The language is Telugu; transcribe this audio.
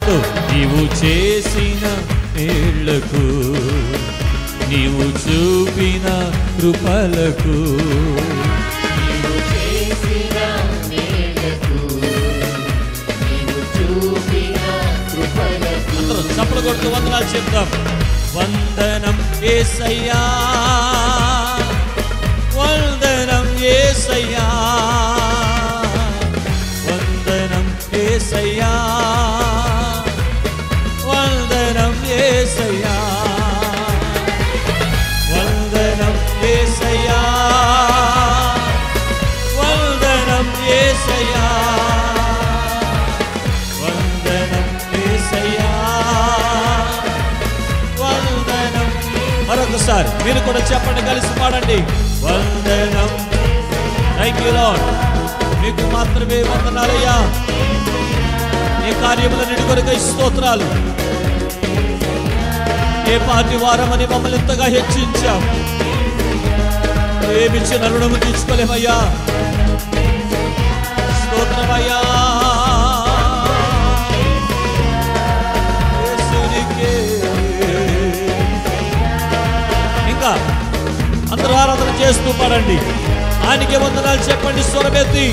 చెప్తూ నీవు చేసిన మేళ్లకు, నీవు చూపిన కృపలకు, నీవు చేసిన మేలుకు, నీవు చూపిన కృపలకు. అందరూ చప్పలు కొడుతూ వందనాలు చెప్తాం. వందనం యేసయ్యా, వందనం యేసయ్యా, వందనం యేసయ్యా, వందనం యేసయ్యా, వందనం యేసయ్యా, వందనం యేసయ్యా, వందనం యేసయ్యా, వందనం. మరొకసారి మీరు కూడా చెప్పండి, కలిసి పాడండి. వందనం. థ్యాంక్ యూ లార్డ్, మీకు మాత్రమే వందనాలయ్యా. నీ కార్యములన్నిటి కొరకై స్తోత్రాలు. ఏ పాటి వారమని మమ్మల్ని ఇంతగా హెచ్చించాం. ఏమిచ్చిన రుణము తీర్చుకోలేమయ్యా. స్తోత్రమయ్యా. ఇంకా అందరూ ఆరాధన చేస్తూ పాడండి. ఆయనకే వందనాలు చెప్పండి స్వరమెత్తి.